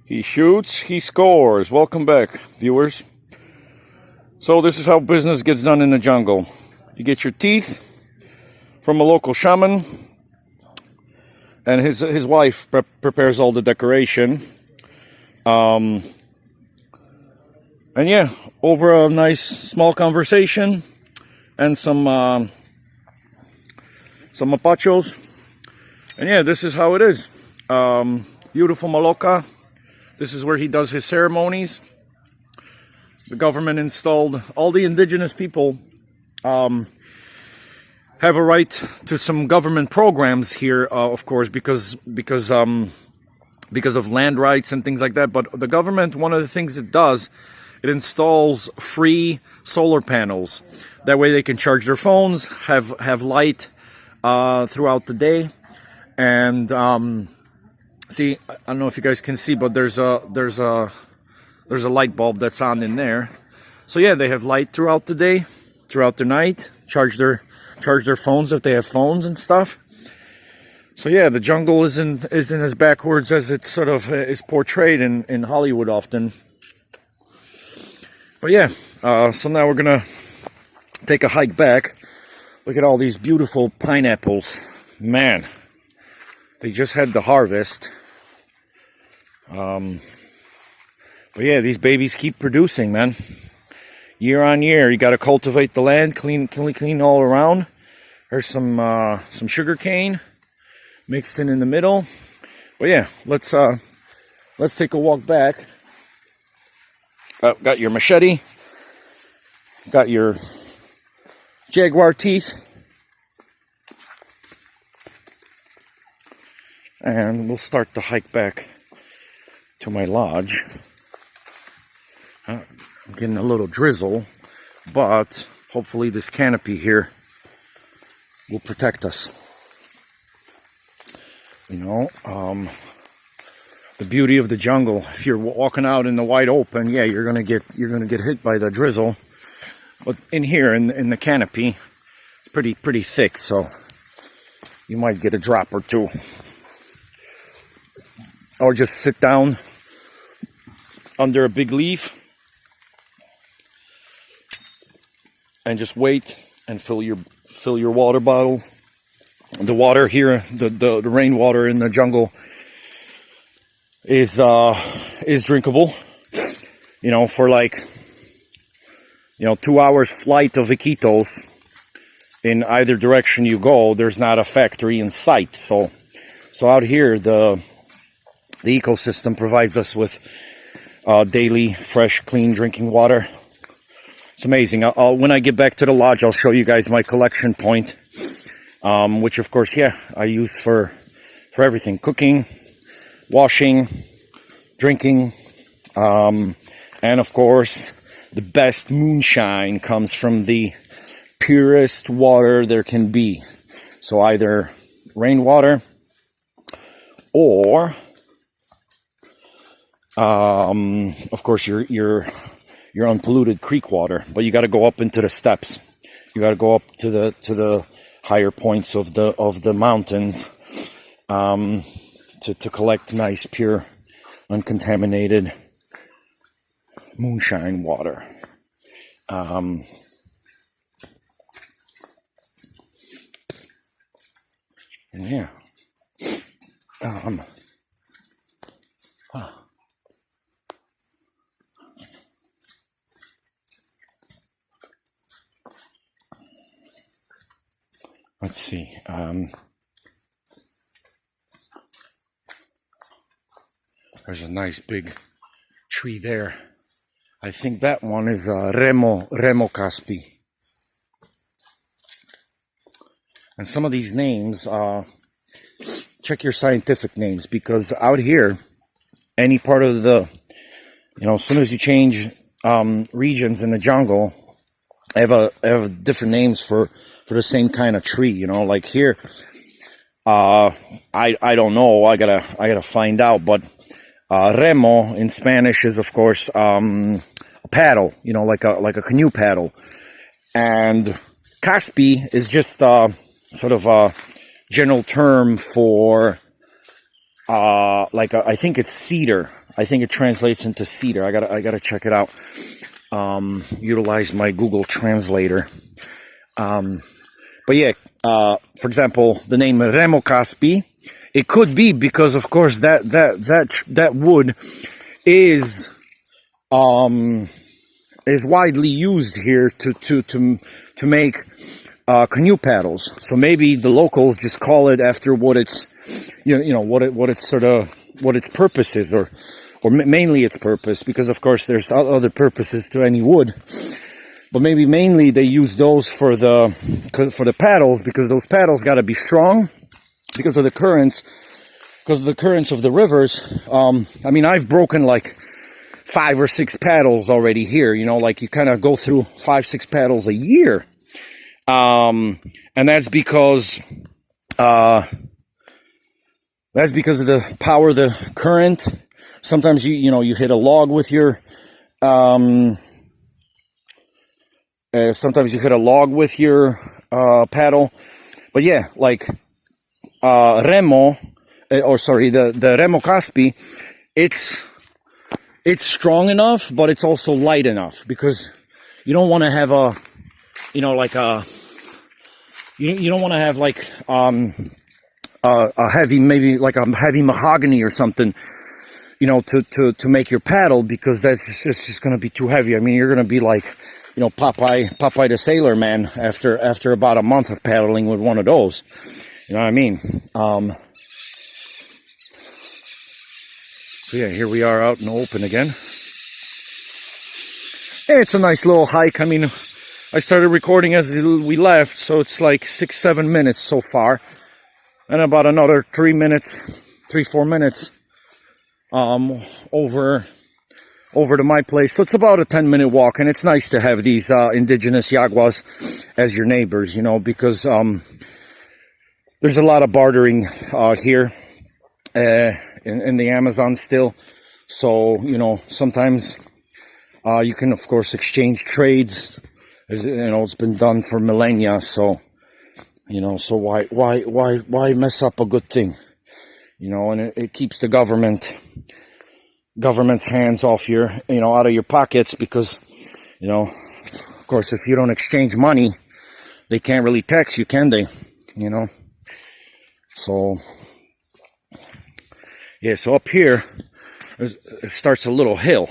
He shoots, he scores. Welcome back, viewers. So this is how business gets done in the jungle. You get your teeth from a local shaman, and his wife prepares all the decoration. And yeah, over a nice small conversation and some mapachos. And yeah, this is how it is. Beautiful Maloka. This is where he does his ceremonies. The government installed, all the indigenous people have a right to some government programs here, of course, because of land rights and things like that. But the government, one of the things it does, it installs free solar panels. That way they can charge their phones, have light throughout the day. And see, I don't know if you guys can see, but there's a light bulb that's on in there. So yeah, they have light throughout the day, throughout the night. Charge their phones if they have phones and stuff. So yeah, the jungle isn't as backwards as it sort of is portrayed in Hollywood often. But yeah, so now we're gonna take a hike back. Look at all these beautiful pineapples. Man, they just had the harvest. But yeah, these babies keep producing, man. Year on year, you got to cultivate the land, clean all around. There's some sugar cane mixed in the middle. But yeah, let's take a walk back. Got your machete, got your jaguar teeth, and we'll start the hike back to my lodge. I'm getting a little drizzle, but hopefully this canopy here will protect us. You know, the beauty of the jungle. If you're walking out in the wide open, yeah, you're gonna get hit by the drizzle. But in here, in the canopy, it's pretty thick, so you might get a drop or two. Or just sit down under a big leaf and just wait and fill your water bottle. The water here, the rainwater in the jungle is drinkable. You know, for like 2 hours flight of Iquitos in either direction you go, there's not a factory in sight. So out here the ecosystem provides us with daily, fresh, clean drinking water. It's amazing. When I get back to the lodge, I'll show you guys my collection point, which of course, yeah, I use for everything: cooking, washing, drinking, and of course, the best moonshine comes from the purest water there can be. So either rainwater or of course your unpolluted creek water, but you got to go up into the steppes. You got to go up to the higher points of the mountains to collect nice, pure, uncontaminated moonshine water. And yeah. Let's see. There's a nice big tree there. I think that one is Remo Caspi. And some of these names, check your scientific names, because out here, any part of the, as soon as you change regions in the jungle, have different names for the same kind of tree. Like here, I don't know. I gotta find out. But remo in Spanish is of course a paddle. Like a canoe paddle, and caspi is just sort of a general term for I think it's cedar. I think it translates into cedar. I gotta check it out. Utilize my Google Translator. But yeah, for example, the name Remo Caspi, it could be because, of course, that wood is widely used here to make canoe paddles. So maybe the locals just call it after what its what its purpose is, or mainly its purpose, because of course there's other purposes to any wood. But maybe mainly they use those for the paddles, because those paddles got to be strong because of the currents of the rivers. I mean, I've broken like 5 or 6 paddles already here. You know, like you kind of go through 5-6 paddles a year, and that's because of the power of the current. Sometimes you hit a log with your paddle. But yeah, like Remo, the Remo Caspi, it's strong enough, but it's also light enough, because you don't want to have you don't want to have like a heavy, maybe like a heavy mahogany or something, to make your paddle, because that's just going to be too heavy. I mean, you're going to be like, Popeye the Sailor Man after about a month of paddling with one of those. You know what I mean? So yeah, here we are out in the open again. It's a nice little hike. I mean, I started recording as we left, so it's like 6-7 minutes so far, and about another 3-4 minutes over to my place. So it's about a 10-minute walk, and it's nice to have these indigenous Yaguas as your neighbors, because there's a lot of bartering here in the Amazon still. So, sometimes you can, of course, exchange trades. It's been done for millennia, so, so why mess up a good thing? And it keeps the government's hands off out of your pockets, because, of course, if you don't exchange money, they can't really tax you, can they? So, yeah, so up here, it starts a little hill.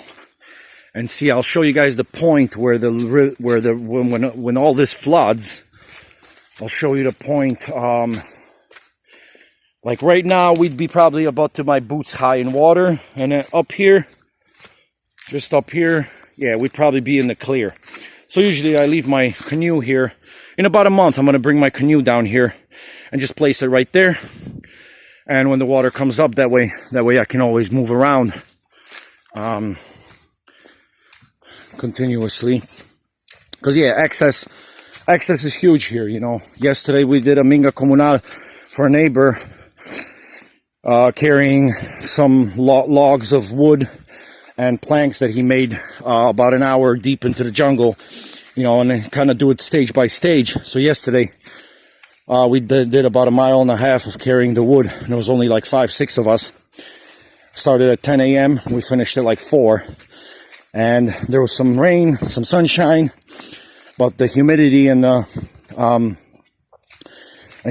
And see, I'll show you guys the point where when all this floods, I'll show you the point. Like right now, we'd be probably about to my boots high in water, and then up here, just up here, yeah, we'd probably be in the clear. So usually I leave my canoe here. In about a month, I'm going to bring my canoe down here and just place it right there. And when the water comes up, that way I can always move around continuously. Because yeah, access is huge here. Yesterday we did a minga comunal for a neighbor, carrying some logs of wood and planks that he made about an hour deep into the jungle, and then kind of do it stage by stage. So yesterday we did about 1.5 miles of carrying the wood, and there was only like 5-6 of us. Started at 10 a.m. we finished at like 4, and there was some rain, some sunshine, but the humidity and and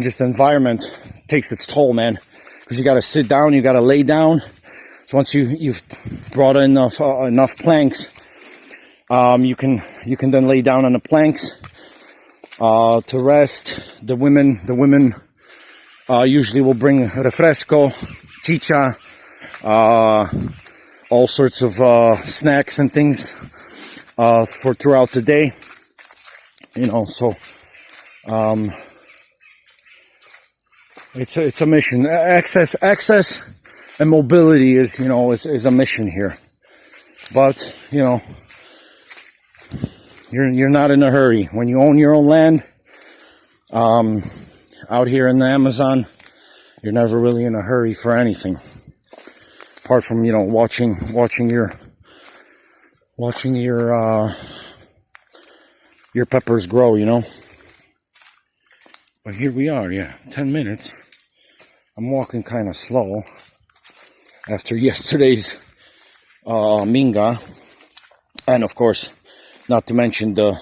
just the environment takes its toll, man. Because you got to sit down, you got to lay down. So once you've brought enough planks, you can then lay down on the planks to rest. The women usually will bring refresco, chicha, all sorts of snacks and things for throughout the day. So it's a mission. Access and mobility is a mission here. But you're not in a hurry when you own your own land. Out here in the Amazon, you're never really in a hurry for anything, apart from watching your peppers grow. But here we are, 10 minutes. I'm walking kind of slow after yesterday's minga, and of course, not to mention the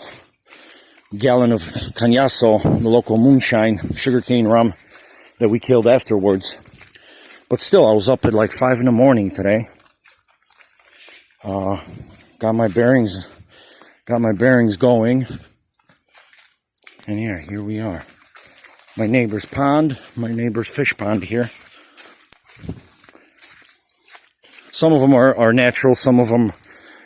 gallon of cañazo, the local moonshine, sugarcane rum that we killed afterwards. But still, I was up at like 5 in the morning today. Got my bearings going. And yeah, here we are. My neighbor's pond, my neighbor's fish pond here. Some of them are natural, some of them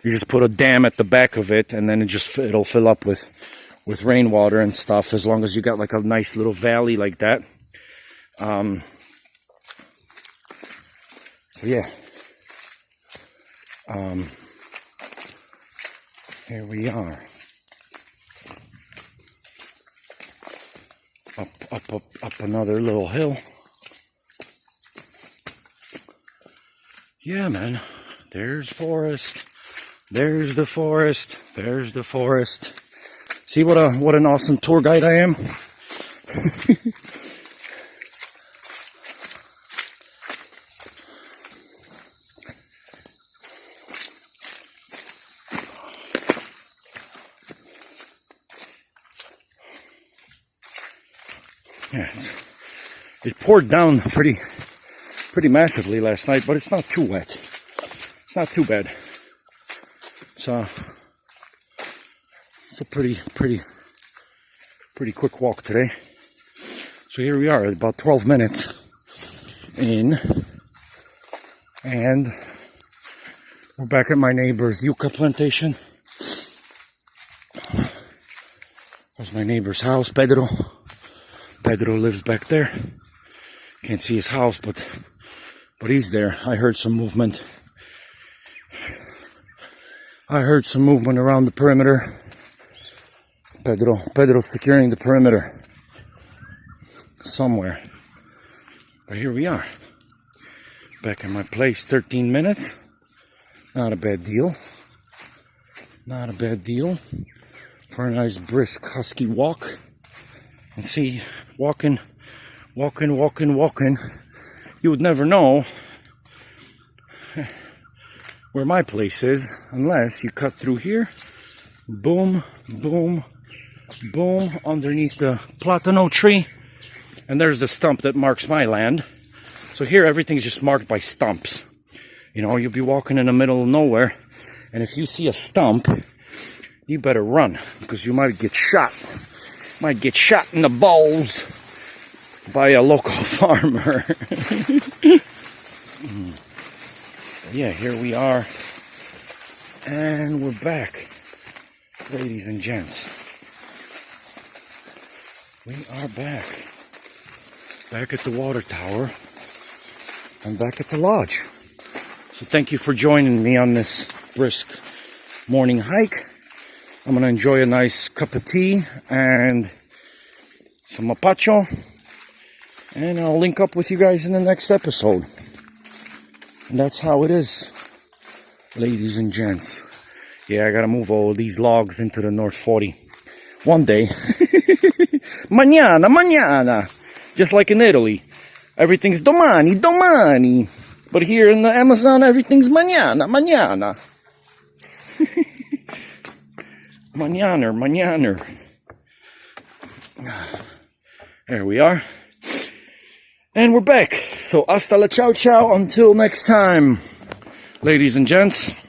you just put a dam at the back of it and then it'll fill up with rainwater and stuff, as long as you got like a nice little valley like that. So yeah. Here we are. Up another little hill. Yeah, man. There's forest. There's the forest. There's the forest. See what an awesome tour guide I am? Yeah, it poured down pretty massively last night, but it's not too wet. It's not too bad. So it's a pretty quick walk today. So here we are, about 12 minutes in, and we're back at my neighbor's yucca plantation. There's my neighbor's house, Pedro. Pedro lives back there. Can't see his house, but he's there. I heard some movement. I heard some movement around the perimeter. Pedro's securing the perimeter somewhere. But here we are. Back in my place, 13 minutes. Not a bad deal. Not a bad deal for a nice brisk husky walk. And see, walking, you would never know where my place is unless you cut through here. Boom, boom, boom, underneath the platano tree. And there's the stump that marks my land. So here everything's just marked by stumps. You know, you'll be walking in the middle of nowhere, and if you see a stump, you better run, because you might get shot. Might get shot in the balls by a local farmer. Yeah, here we are. And we're back, ladies and gents. We are back. Back at the water tower. And back at the lodge. So thank you for joining me on this brisk morning hike. I'm going to enjoy a nice cup of tea and some mapacho. And I'll link up with you guys in the next episode. And that's how it is, ladies and gents. Yeah, I got to move all these logs into the North 40. One day. Mañana. Just like in Italy. Everything's domani. But here in the Amazon, everything's mañana. Mañana. There we are. And we're back. So hasta la ciao until next time, ladies and gents.